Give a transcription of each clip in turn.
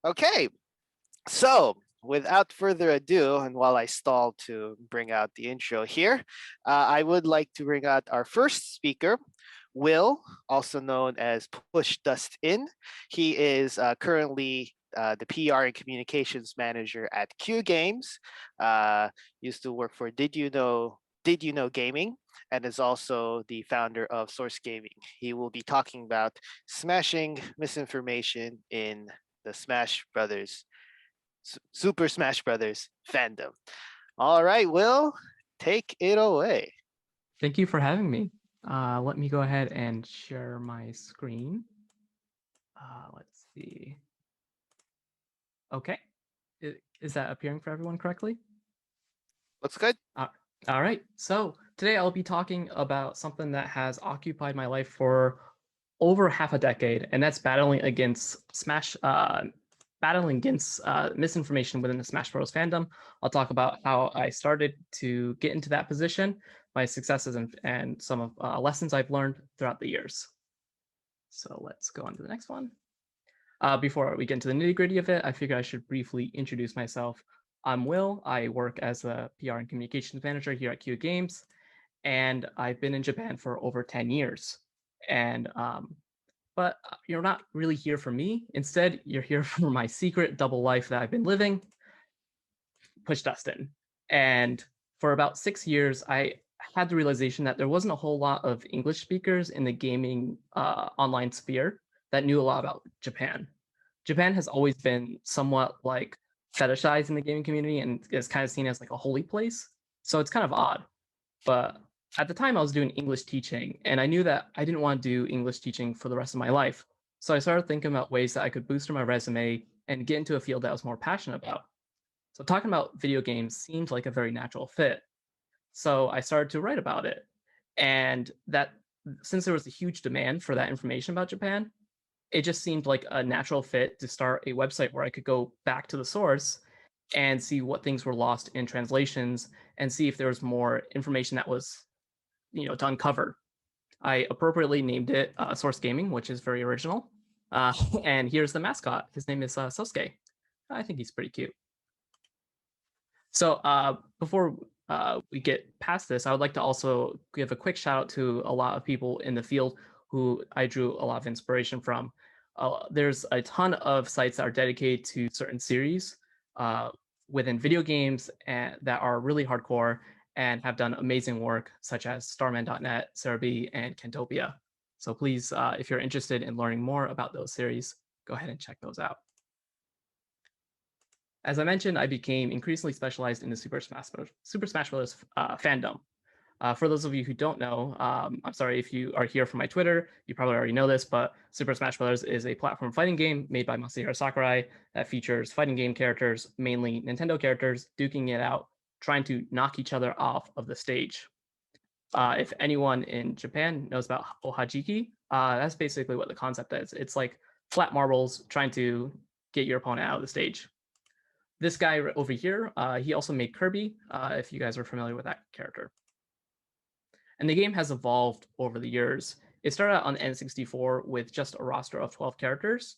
Okay, so without further ado, and while I stall to bring out the intro here, I would like to bring out our first speaker, Will, also known as Push Dust In. He is currently the PR and communications manager at Q Games. Uh, used to work for Did You Know Gaming, and is also the founder of Source Gaming. He will be talking about smashing misinformation in the Smash Brothers Super Smash Brothers fandom. All right, Will, take it away. Thank you for having me. Let me go ahead and share my screen. Let's see. Okay. Is that appearing for everyone correctly? Looks good. Uh, all right. So today I'll be talking about something that has occupied my life for over half a decade, and that's battling against misinformation within the Smash Bros. Fandom. I'll talk about how I started to get into that position, my successes, and some of lessons I've learned throughout the years. So let's go on to the next one. Before we get into the nitty gritty of it, I figure I should briefly introduce myself. I'm Will. I work as a PR and communications manager here at Q Games, and I've been in Japan for over 10 years. And but you're not really here for me. Instead, you're here for my secret double life that I've been living, Push Dustin. And for about 6 years, I had the realization that there wasn't a whole lot of English speakers in the gaming online sphere that knew a lot about Japan. Japan has always been somewhat like fetishized in the gaming community and is kind of seen as like a holy place. So it's kind of odd. But at the time, I was doing English teaching, and I knew that I didn't want to do English teaching for the rest of my life. So I started thinking about ways that I could boost my resume and get into a field that I was more passionate about. So talking about video games seemed like a very natural fit. So I started to write about it. And that since there was a huge demand for that information about Japan, it just seemed like a natural fit to start a website where I could go back to the source and see what things were lost in translations and see if there was more information that was, to uncover. I appropriately named it Source Gaming, which is very original. And here's the mascot. His name is Sosuke. I think he's pretty cute. So before we get past this, I would like to also give a quick shout out to a lot of people in the field who I drew a lot of inspiration from. There's a ton of sites that are dedicated to certain series within video games that are really hardcore and have done amazing work, such as Starman.net, Cerebi, and Kentopia. So please, if you're interested in learning more about those series, go ahead and check those out. As I mentioned, I became increasingly specialized in the Super Smash Bros. Fandom. For those of you who don't know, I'm sorry if you are here from my Twitter, you probably already know this, but Super Smash Bros. Is a platform fighting game made by Masahiro Sakurai that features fighting game characters, mainly Nintendo characters, duking it out, trying to knock each other off of the stage. If anyone in Japan knows about Ohajiki, that's basically what the concept is. It's like flat marbles trying to get your opponent out of the stage. This guy over here, he also made Kirby, if you guys are familiar with that character. And the game has evolved over the years. It started out on N64 with just a roster of 12 characters,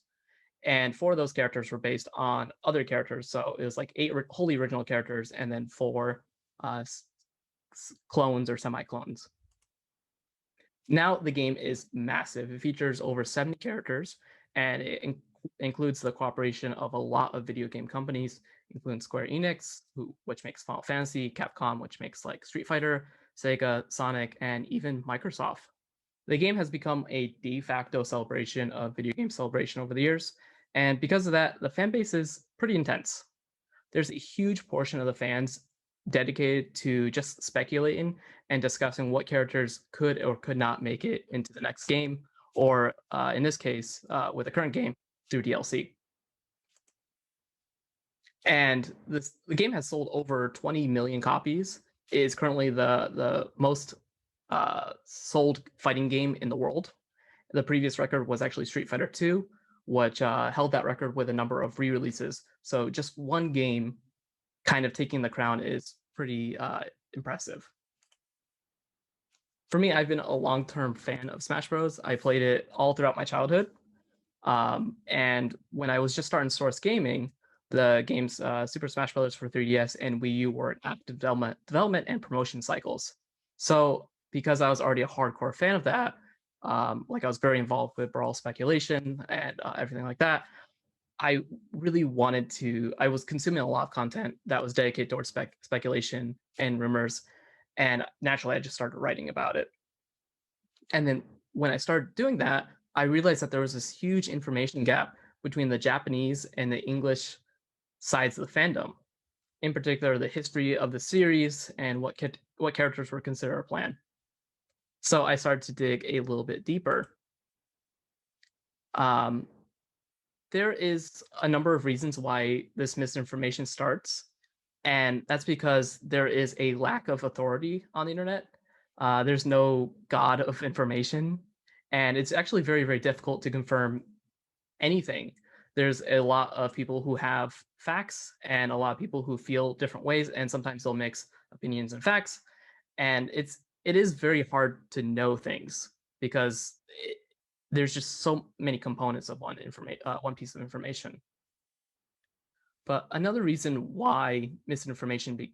and 4 of those characters were based on other characters. So it was like 8 wholly original characters and then 4 clones or semi-clones. Now the game is massive. It features over 70 characters, and it includes the cooperation of a lot of video game companies, including Square Enix, which makes Final Fantasy, Capcom, which makes like Street Fighter, Sega, Sonic, and even Microsoft. The game has become a de facto celebration of video game celebration over the years, and because of that, the fan base is pretty intense. There's a huge portion of the fans dedicated to just speculating and discussing what characters could or could not make it into the next game, or in this case, with the current game, through DLC. And the game has sold over 20 million copies. It is currently the most sold fighting game in the world. The previous record was actually Street Fighter 2, which held that record with a number of re-releases. So just one game kind of taking the crown is pretty impressive. For me, I've been a long-term fan of Smash Bros. I played it all throughout my childhood. And when I was just starting Source Gaming, the games Super Smash Bros. For 3DS and Wii U were in active development and promotion cycles. So because I was already a hardcore fan of that, like I was very involved with Brawl speculation and everything like that. I really wanted to. I was consuming a lot of content that was dedicated towards speculation and rumors, and naturally, I just started writing about it. And then when I started doing that, I realized that there was this huge information gap between the Japanese and the English sides of the fandom. In particular, the history of the series and what characters were considered a plan. So I started to dig a little bit deeper. Um, there is a number of reasons why this misinformation starts, and that's because there is a lack of authority on the internet. There's no god of information, and it's actually very, very difficult to confirm anything. There's a lot of people who have facts and a lot of people who feel different ways, and sometimes they'll mix opinions and facts. And it is very hard to know things because there's just so many components of one piece of information. But another reason why misinformation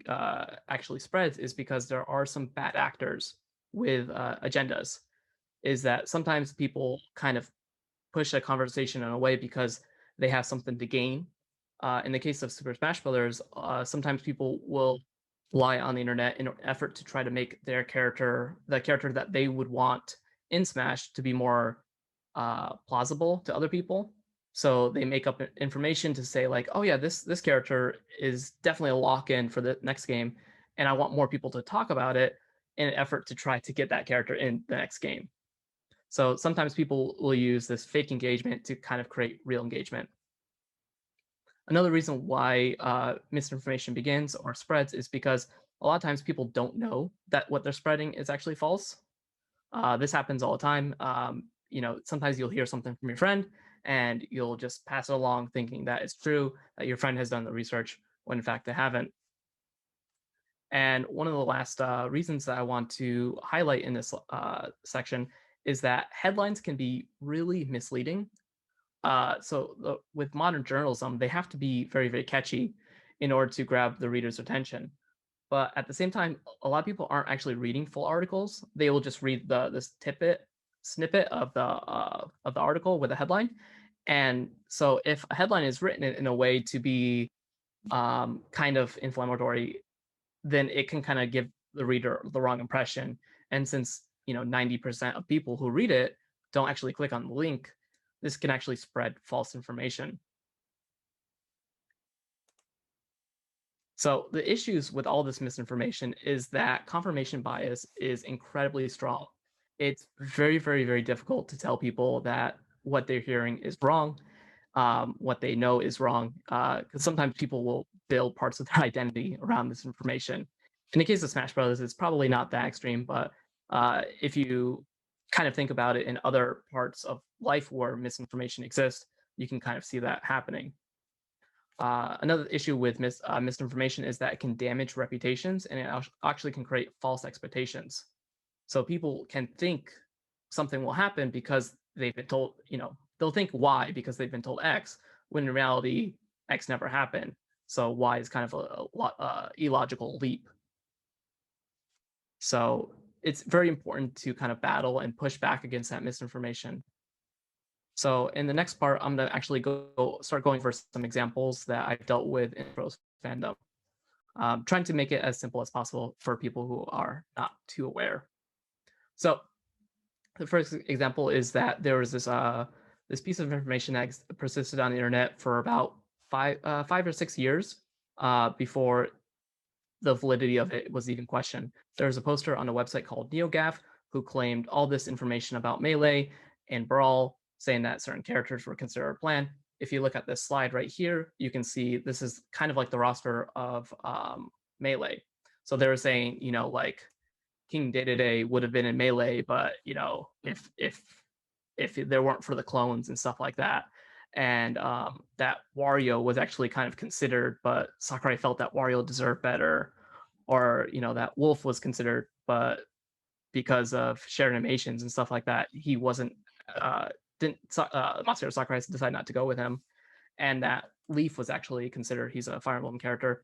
actually spreads is because there are some bad actors with agendas. Is that sometimes people kind of push a conversation in a way because they have something to gain. In the case of Super Smash Brothers, sometimes people will lie on the internet in an effort to try to make their character, the character that they would want in Smash, to be more plausible to other people. So they make up information to say like, oh yeah, this character is definitely a lock in for the next game, and I want more people to talk about it in an effort to try to get that character in the next game. So sometimes people will use this fake engagement to kind of create real engagement. Another reason why misinformation begins or spreads is because a lot of times people don't know that what they're spreading is actually false. This happens all the time. Sometimes you'll hear something from your friend and you'll just pass it along thinking that it's true, that your friend has done the research, when in fact they haven't. And one of the last reasons that I want to highlight in this section is that headlines can be really misleading. With modern journalism, they have to be very, very catchy in order to grab the reader's attention. But at the same time, a lot of people aren't actually reading full articles. They will just read this snippet of the article with a headline. And so, if a headline is written in a way to be kind of inflammatory, then it can kind of give the reader the wrong impression. And since 90% of people who read it don't actually click on the link, this can actually spread false information. So the issues with all this misinformation is that confirmation bias is incredibly strong. It's very, very, very difficult to tell people that what they're hearing is wrong, what they know is wrong, because sometimes people will build parts of their identity around this information. In the case of Smash Brothers, it's probably not that extreme, but if you kind of think about it in other parts of life where misinformation exists, you can kind of see that happening. Another issue with misinformation is that it can damage reputations and it actually can create false expectations. So people can think something will happen because they've been told, they'll think Y because they've been told X, when in reality, X never happened. So Y is kind of a illogical leap. So it's very important to kind of battle and push back against that misinformation. So in the next part, I'm gonna actually start going for some examples that I've dealt with in pros fandom, trying to make it as simple as possible for people who are not too aware. So the first example is that there was this piece of information that persisted on the internet for about 5 or 6 years before the validity of it was even questioned. There was a poster on a website called NeoGAF who claimed all this information about Melee and Brawl, saying that certain characters were considered a plan. If you look at this slide right here, you can see this is kind of like the roster of Melee. So they were saying, like King Day would have been in Melee, but if there weren't for the clones and stuff like that, and that Wario was actually kind of considered, but Sakurai felt that Wario deserved better, or that Wolf was considered, but because of shared animations and stuff like that, he wasn't Masahiro Sakurai decided not to go with him, and that Leaf was actually considered he's a Fire Emblem character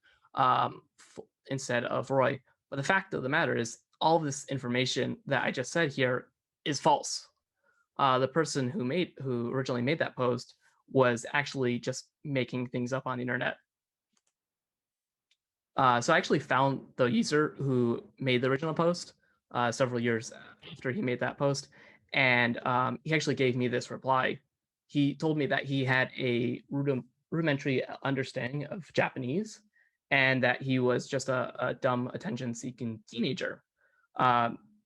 instead of Roy. But the fact of the matter is, all of this information that I just said here is false. The person who originally made that post was actually just making things up on the internet. So I actually found the user who made the original post several years after he made that post, and he actually gave me this reply. He told me that he had a rudimentary understanding of Japanese, and that he was just a dumb attention-seeking teenager.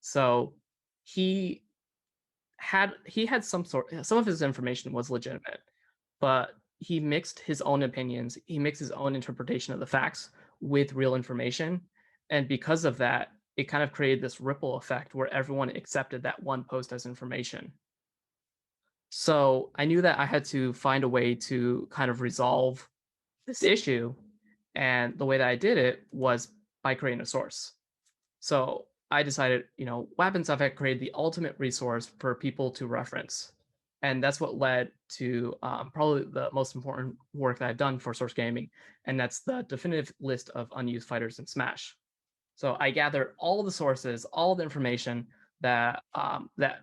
So he had some of his information was legitimate, but he mixed his own opinions, he mixed his own interpretation of the facts with real information, and because of that, it kind of created this ripple effect where everyone accepted that one post as information. So I knew that I had to find a way to kind of resolve this issue, and the way that I did it was by creating a source. So I decided, what happens if I create the ultimate resource for people to reference? And that's what led to probably the most important work that I've done for Source Gaming, and that's the definitive list of unused fighters in Smash. So I gathered all the sources, all the information that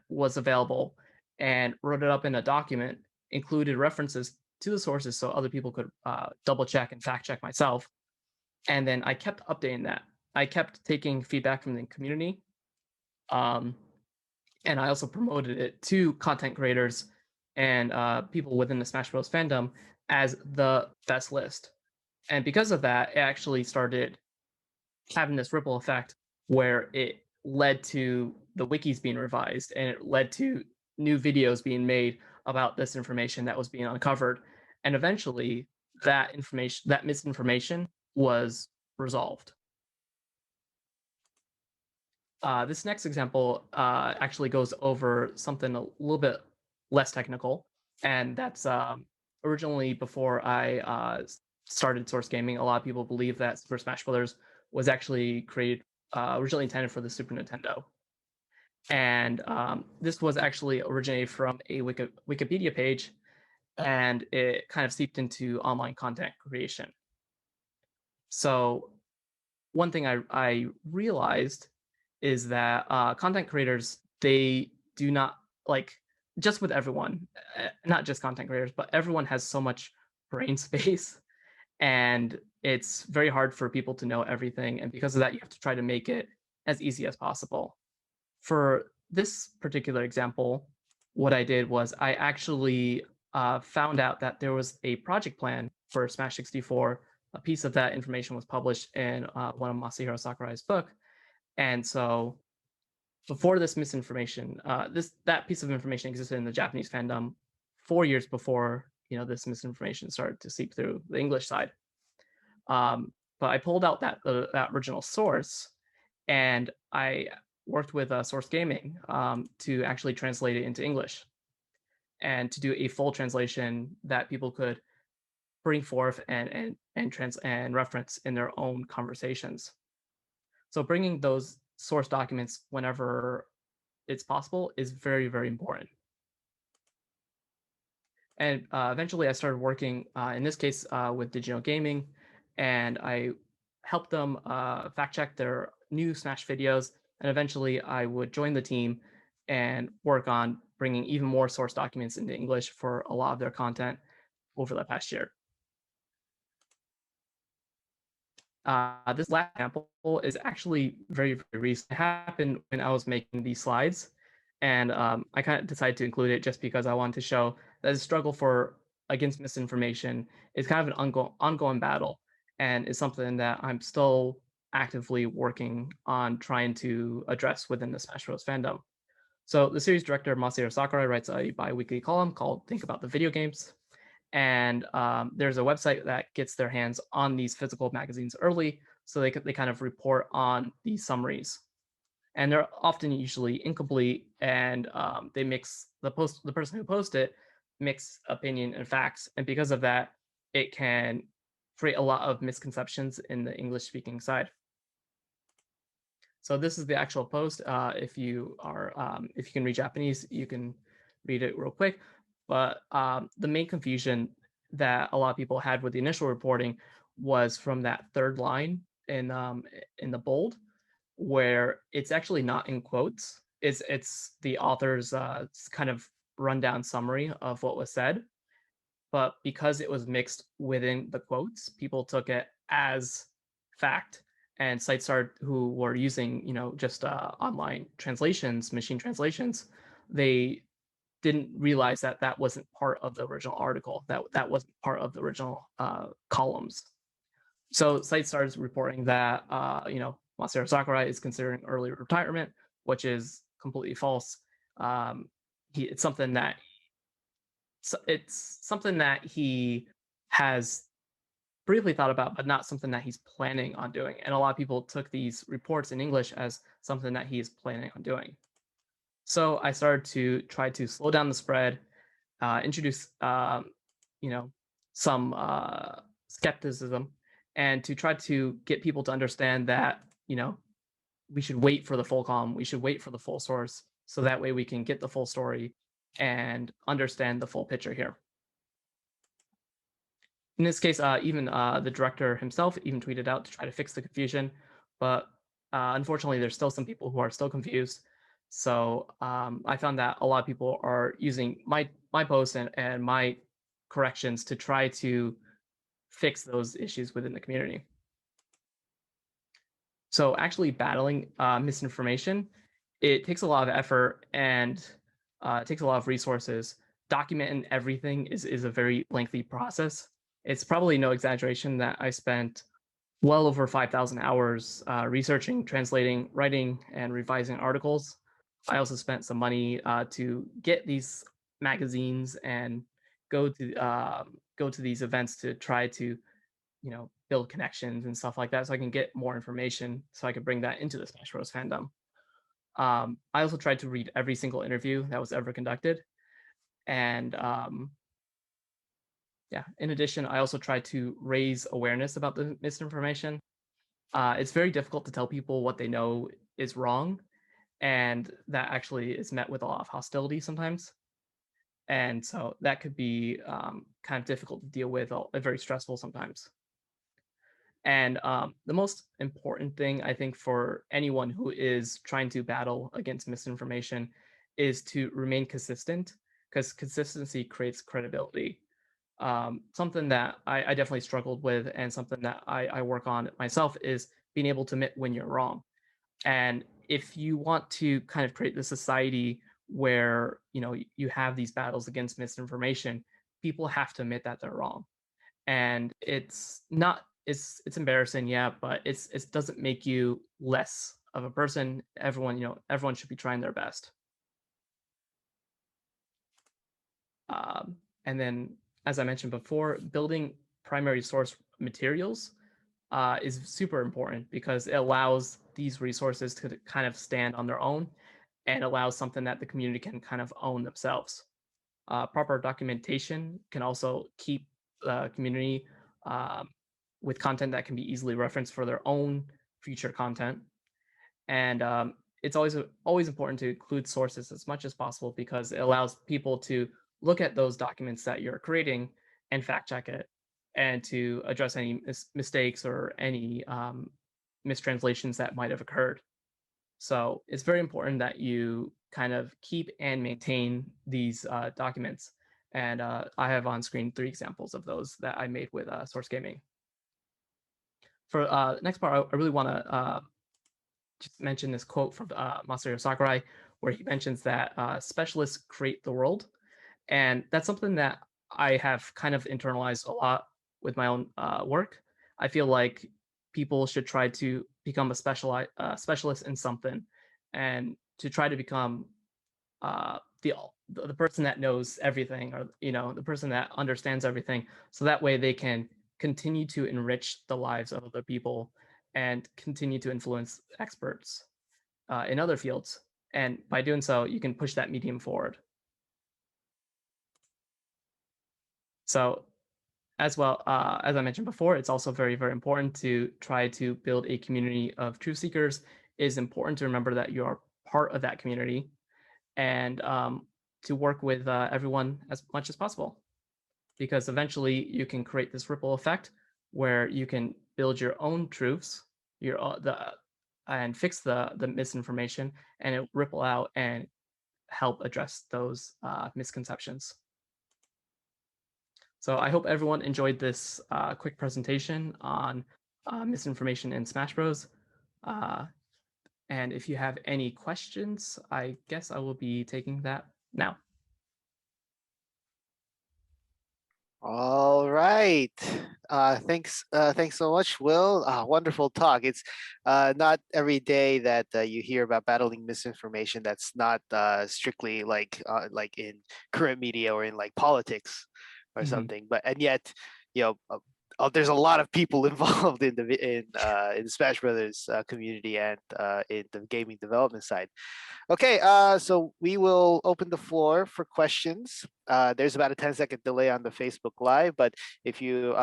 was available, and wrote it up in a document, included references to the sources so other people could double check and fact check myself. And then I kept updating that. I kept taking feedback from the community, um, and I also promoted it to content creators and people within the Smash Bros. Fandom as the best list. And because of that, it actually started having this ripple effect where it led to the wikis being revised, and it led to new videos being made about this information that was being uncovered. And eventually, that misinformation was resolved. This next example actually goes over something a little bit less technical, and that's originally before I started Source Gaming, a lot of people believe that Super Smash Bros. Was actually created originally intended for the Super Nintendo, and this was actually originated from a Wikipedia page, and it kind of seeped into online content creation. So one thing I realized is that content creators, they do not like, just with everyone, not just content creators, but everyone has so much brain space, and it's very hard for people to know everything. And because of that, you have to try to make it as easy as possible. For this particular example, what I did was I actually found out that there was a project plan for Smash 64. A piece of that information was published in one of Masahiro Sakurai's book, and so before this misinformation, that piece of information existed in the Japanese fandom 4 years before this misinformation started to seep through the English side. But I pulled out that original source, and I worked with Source Gaming to actually translate it into English and to do a full translation that people could bring forth and reference in their own conversations. So bringing those source documents whenever it's possible is very, very important. And eventually I started working, in this case, with Digital Gaming, and I helped them fact check their new Smash videos. And eventually I would join the team and work on bringing even more source documents into English for a lot of their content over the past year. This last example is actually very, very recent. It happened when I was making these slides, and I kind of decided to include it just because I wanted to show that the struggle against misinformation is kind of an ongoing battle, and is something that I'm still actively working on trying to address within the Smash Bros. Fandom. So the series director Masahiro Sakurai writes a bi-weekly column called "Think About the Video Games." And there's a website that gets their hands on these physical magazines early, so they kind of report on these summaries, and they're often usually incomplete, and they mix the person who posts it mix opinion and facts, and because of that, it can create a lot of misconceptions in the English speaking side. So this is the actual post. If you can read Japanese, you can read it real quick. But the main confusion that a lot of people had with the initial reporting was from that third line in the bold, where it's actually not in quotes. It's the author's kind of rundown summary of what was said, but because it was mixed within the quotes, people took it as fact. And sites who were using, just online translations, machine translations, they didn't realize that that wasn't part of the original article, that wasn't part of the original columns. So sites started reporting that, Masaru Sakurai is considering early retirement, which is completely false. Um, it's something that he has briefly thought about, but not something that he's planning on doing. And a lot of people took these reports in English as something that he is planning on doing. So I started to try to slow down the spread, introduce, some skepticism, and to try to get people to understand that, we should wait for the full column, we should wait for the full source, so that way we can get the full story and understand the full picture here. In this case, even the director himself even tweeted out to try to fix the confusion, but unfortunately, there's still some people who are still confused. So I found that a lot of people are using my posts and my corrections to try to fix those issues within the community. So actually battling misinformation, it takes a lot of effort and it takes a lot of resources. Documenting everything is a very lengthy process. It's probably no exaggeration that I spent well over 5,000 hours researching, translating, writing, and revising articles. I also spent some money to get these magazines and go to these events to try to build connections and stuff like that, so I can get more information so I could bring that into the Smash Bros fandom. I also tried to read every single interview that was ever conducted, and yeah. In addition, I also tried to raise awareness about the misinformation. It's very difficult to tell people what they know is wrong, and that actually is met with a lot of hostility sometimes. And so that could be kind of difficult to deal with, very stressful sometimes. And the most important thing, I think, for anyone who is trying to battle against misinformation is to remain consistent, because consistency creates credibility. Something that I definitely struggled with, and something that I work on myself, is being able to admit when you're wrong. And if you want to kind of create the society where you have these battles against misinformation, people have to admit that they're wrong. And it's not it's embarrassing, yeah, but it doesn't make you less of a person. Everyone should be trying their best. And then, as I mentioned before, building primary source materials is super important, because it allows these resources to kind of stand on their own, and allows something that the community can kind of own themselves. Proper documentation can also keep the community um, with content that can be easily referenced for their own future content. And it's always important to include sources as much as possible, because it allows people to look at those documents that you're creating and fact check it, and to address any mistakes or any mistranslations that might have occurred. So it's very important that you kind of keep and maintain these documents. And I have on screen 3 examples of those that I made with Source Gaming. For the next part, I really want to just mention this quote from Masaru Sakurai, where he mentions that specialists create the world. And that's something that I have kind of internalized a lot with my own work. I feel like people should try to become a specialist in something, and to try to become the person that knows everything, or the person that understands everything, so that way they can continue to enrich the lives of other people and continue to influence experts in other fields. And by doing so, you can push that medium forward. So, as well, as I mentioned before, it's also very, very important to try to build a community of truth seekers. It is important to remember that you are part of that community. And to work with everyone as much as possible, because eventually you can create this ripple effect where you can build your own truths, your the and fix the misinformation, and it ripple out and help address those misconceptions. So I hope everyone enjoyed this quick presentation on misinformation in Smash Bros. Uh, and if you have any questions, I guess I will be taking that now. All right. Thanks so much, Will. Wonderful talk. It's not every day that you hear about battling misinformation. That's not strictly like in current media or in like politics or Mhm. something. But and yet, you know, there's a lot of people involved in the Smash Brothers community and in the gaming development side. Okay, so we will open the floor for questions. There's about a 10-second delay on the Facebook Live, but if you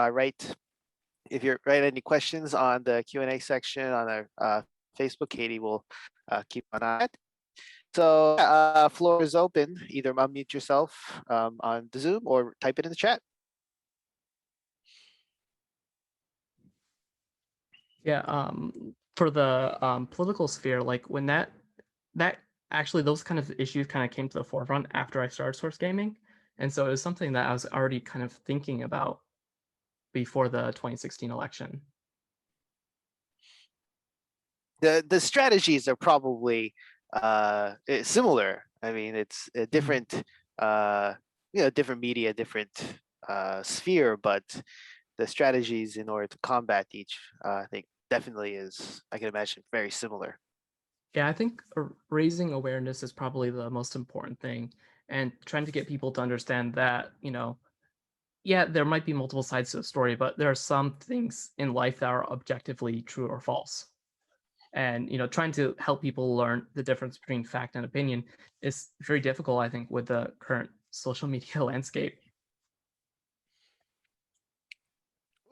if you write any questions on the Q&A section on our Facebook, Katie will keep an eye on it. So floor is open. Either unmute yourself on the Zoom or type it in the chat. Yeah, for the political sphere, like when that actually those kind of issues kind of came to the forefront after I started Source Gaming, and so it was something that I was already kind of thinking about before the 2016 election. The strategies are probably similar. I mean, it's a Mhm. different different media, different sphere, but the strategies in order to combat each, I think definitely is, I can imagine, very similar. Yeah, I think raising awareness is probably the most important thing, and trying to get people to understand that, yeah, there might be multiple sides to the story, but there are some things in life that are objectively true or false. And trying to help people learn the difference between fact and opinion is very difficult, I think, with the current social media landscape.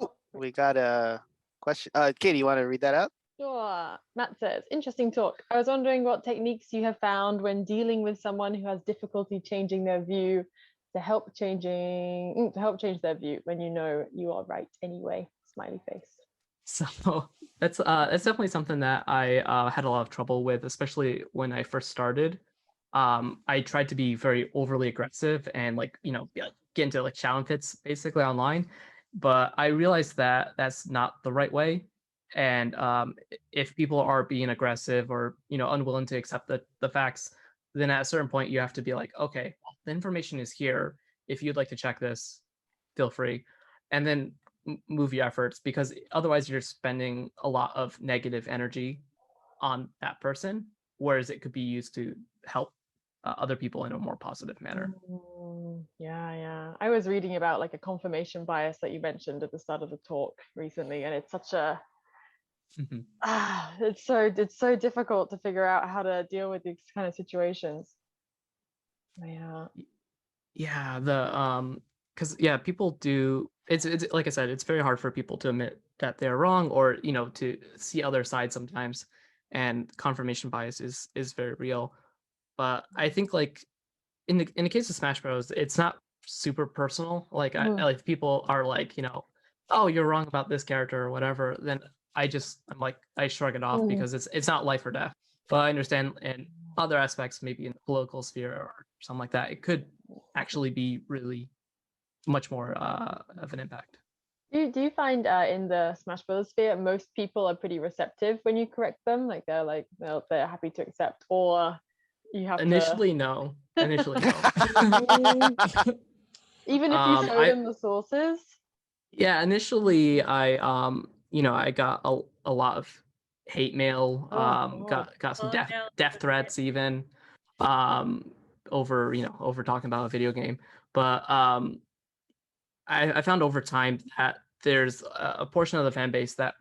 Ooh, we got a question. Katie, you want to read that out? Sure. Matt says, interesting talk. I was wondering what techniques you have found when dealing with someone who has difficulty changing their view to help change their view when you know you are right anyway. Smiley face. So that's definitely something that I had a lot of trouble with, especially when I first started. I tried to be very overly aggressive and get into like challenge pits basically online, but I realized that that's not the right way. And if people are being aggressive or unwilling to accept the facts, then at a certain point you have to be like, okay, well, the information is here. If you'd like to check this, feel free, and then move your efforts, because otherwise you're spending a lot of negative energy on that person, whereas it could be used to help other people in a more positive manner. Yeah. I was reading about like a confirmation bias that you mentioned at the start of the talk recently, and it's such a Mhm. it's so difficult to figure out how to deal with these kind of situations. Yeah. Yeah, because yeah, people do. It's like I said, it's very hard for people to admit that they're wrong, or to see other sides sometimes, and confirmation bias is very real. But I think like in the case of Smash Bros, it's not super personal. Like like people are like, oh, you're wrong about this character or whatever, then I'm like, I shrug it off, because it's not life or death. But I understand in other aspects, maybe in the political sphere or something like that, it could actually be really much more of an impact. Do you find in the Smash Bros sphere most people are pretty receptive when you correct them? Like they're happy to accept, or you have to Initially, no. Initially, no. even if you show I them the sources? Yeah, initially I got a lot of hate mail, Oh God. got some death threats even, um, over talking about a video game. But I found over time that there's a portion of the fan base that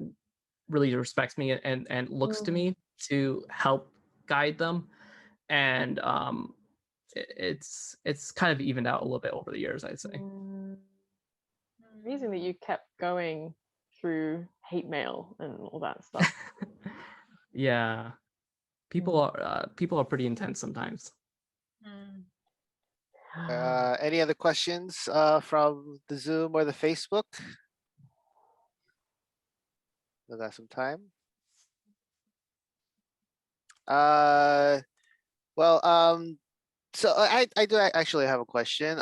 really respects me and looks to me to help guide them, and it's kind of evened out a little bit over the years, I'd say. Amazing that you kept going through hate mail and all that stuff. Yeah, people are pretty intense sometimes. Any other questions from the Zoom or the Facebook? We got some time. Well, so I do actually have a question.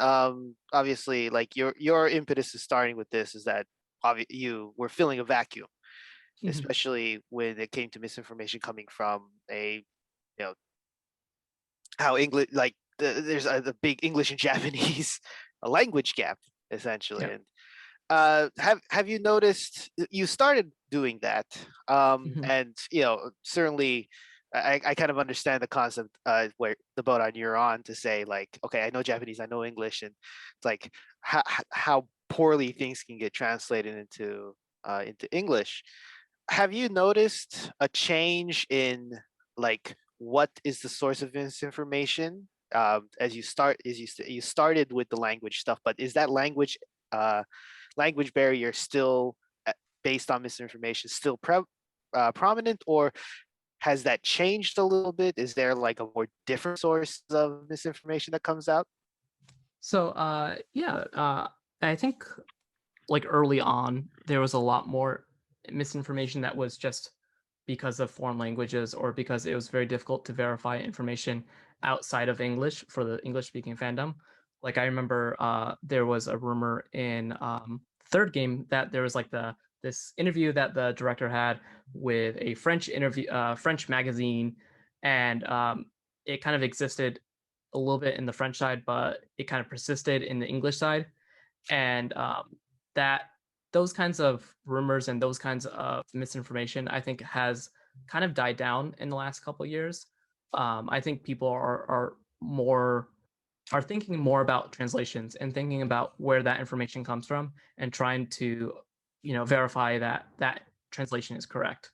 Obviously, like your impetus is starting with this is that you were filling a vacuum, especially when it came to misinformation coming from a, you know, how English, like there's the big English and Japanese a language gap essentially. Yep. And have you noticed you started doing that? And you know, certainly I kind of understand the concept where the boat on you're on to say like, okay, I know Japanese, I know English, and it's like how poorly things can get translated into English. Have you noticed a change in like what is the source of misinformation as you started with the language stuff, but is that language barrier still based on misinformation still prominent, or has that changed a little bit? Is there like a more different source of misinformation that comes out? So I think like early on there was a lot more misinformation that was just because of foreign languages or because it was very difficult to verify information outside of English for the English speaking fandom. Like I remember there was a rumor in third game that there was like this interview that the director had with a French magazine, and it kind of existed a little bit in the French side, but it kind of persisted in the English side, and that those kinds of rumors and those kinds of misinformation, I think, has kind of died down in the last couple of years. I think people are thinking more about translations and thinking about where that information comes from and trying to, verify that that translation is correct.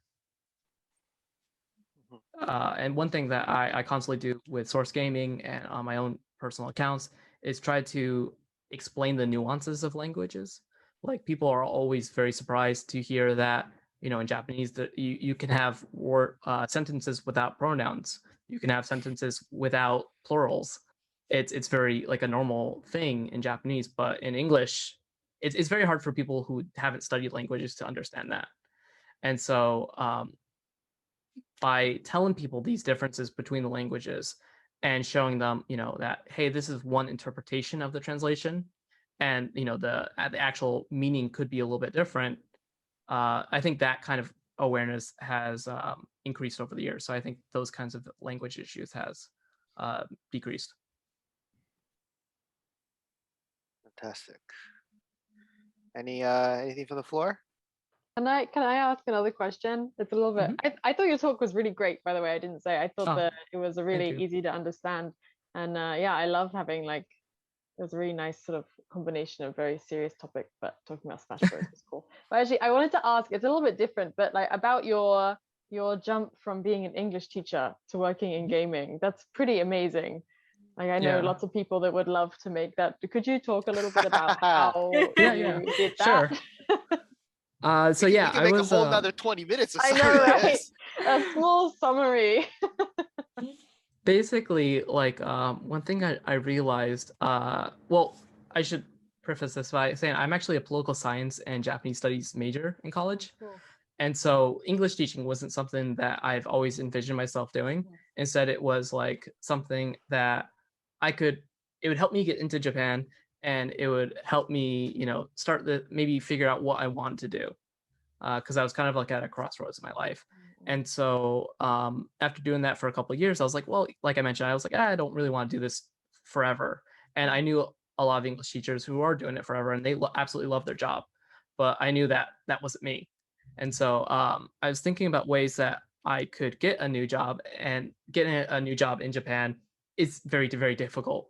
And one thing that I constantly do with source gaming and on my own personal accounts is try to explain the nuances of languages. Like people are always very surprised to hear that, in Japanese that you can have sentences without pronouns. You can have sentences without plurals. It's very like a normal thing in Japanese, but in English, it's very hard for people who haven't studied languages to understand that. And so by telling people these differences between the languages and showing them, that, hey, this is one interpretation of the translation, and the actual meaning could be a little bit different. I think that kind of awareness has increased over the years. So I think those kinds of language issues has decreased. Fantastic. Anything from the floor? Can I ask another question? It's a little bit. I thought your talk was really great, by the way. I didn't say. I thought that it was a really easy to understand, and yeah, I love having like it was a really nice sort of combination of very serious topic, but talking about Smash Bros was cool. But actually, I wanted to ask. It's a little bit different, but like about your jump from being an English teacher to working in gaming. That's pretty amazing. Like I know lots of people that would love to make that. Could you talk a little bit about how you did that? Sure. So we I can make was a whole another 20 minutes. I know, right? A small summary. Basically, like one thing I realized. Well, I should preface this by saying I'm actually a political science and Japanese studies major in college. Cool. And so English teaching wasn't something that I've always envisioned myself doing. Instead, it was like something that it would help me get into Japan, and it would help me, maybe figure out what I want to do. Because I was kind of like at a crossroads in my life. And so after doing that for a couple of years, I was like, well, like I mentioned, I was like, I don't really want to do this forever. And I knew a lot of English teachers who are doing it forever, and they absolutely love their job. But I knew that that wasn't me. And so I was thinking about ways that I could get a new job, and getting a new job in Japan is very, very difficult.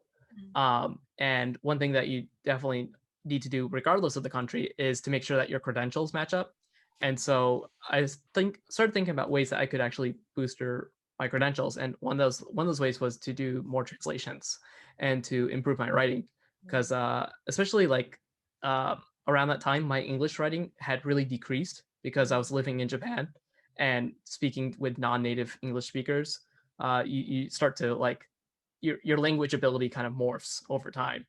And one thing that you definitely need to do, regardless of the country, is to make sure that your credentials match up. And so I started thinking about ways that I could actually booster my credentials. And one of those ways was to do more translations and to improve my writing, because especially like around that time, my English writing had really decreased because I was living in Japan and speaking with non-native English speakers. You start to like your language ability kind of morphs over time.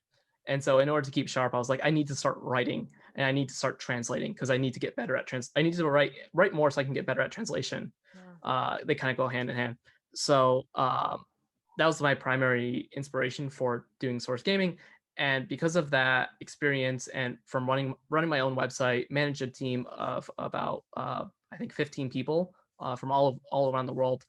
And so in order to keep sharp, I was like, I need to start writing and I need to start translating because I need to get better at I need to write more so I can get better at translation. They kind of go hand in hand. So that was my primary inspiration for doing source gaming. And because of that experience and from running my own website, managed a team of about I think 15 people from all around the world,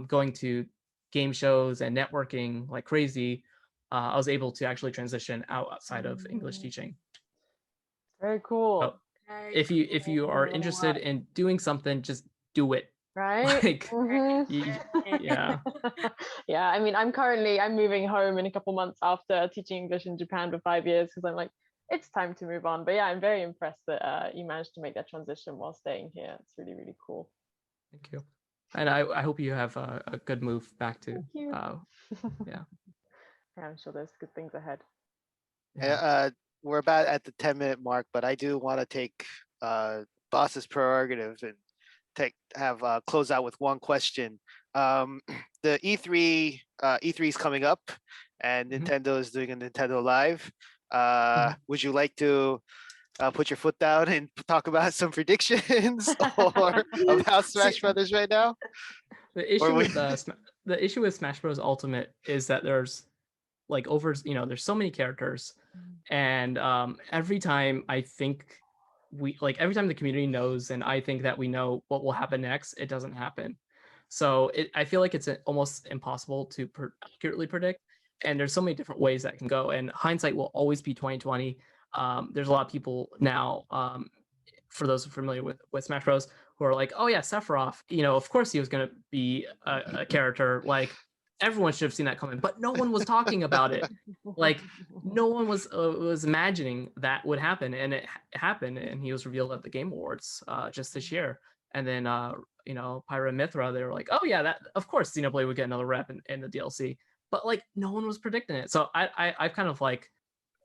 going to game shows and networking like crazy. I was able to actually transition outside of English teaching. Very cool. So if you are interested in doing something, just do it. Right? Like, yeah. Yeah, I mean, I'm moving home in a couple months after teaching English in Japan for 5 years because I'm like, it's time to move on. But yeah, I'm very impressed that you managed to make that transition while staying here. It's really, really cool. Thank you. And I hope you have a good move back to, yeah. Yeah, I'm sure there's good things ahead. Yeah. We're about at the 10-minute mark, but I do want to take boss's prerogative and close out with one question. The E3 is coming up, and Nintendo is doing a Nintendo Live. Would you like to put your foot down and talk about some predictions or about Smash Brothers right now? The issue with Smash Bros. Ultimate is that there's like there's so many characters, and every time I think every time the community knows and I think that we know what will happen next, it doesn't happen. So I feel like it's almost impossible to accurately predict, and there's so many different ways that can go, and hindsight will always be 2020. There's a lot of people now, for those familiar with Smash Bros, who are like, oh yeah, Sephiroth, of course he was going to be a character, like everyone should have seen that coming, but no one was talking about it. Like no one was imagining that would happen, and it happened, and he was revealed at the Game Awards just this year. And then Pyra and Mithra, they were like, oh yeah, that of course Xenoblade would get another rep in the DLC, but like no one was predicting it. So I've kind of like,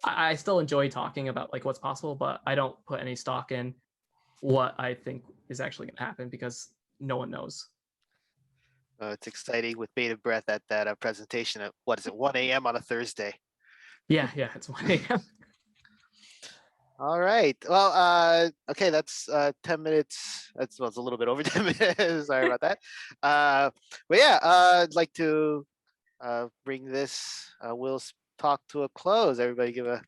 I still enjoy talking about like what's possible, but I don't put any stock in what I think is actually going to happen because no one knows. It's exciting with bated breath at that presentation at 1 a.m. on a Thursday. Yeah, it's 1 a.m. All right. Well, okay, that's 10 minutes. It's a little bit over 10 minutes. Sorry about that. But yeah, I'd like to bring this Will's talk to a close. Everybody give a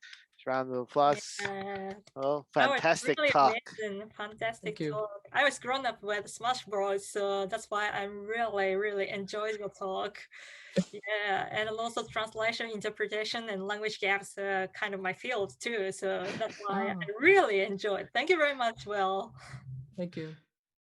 round of applause. Yeah. Oh, fantastic really talk. Amazing. Fantastic talk. I was grown up with Smash Bros, so that's why I really, really enjoyed your talk. Yeah, and also translation, interpretation, and language gaps are kind of my field too. So that's why I really enjoyed. Thank you very much, Will. Thank you.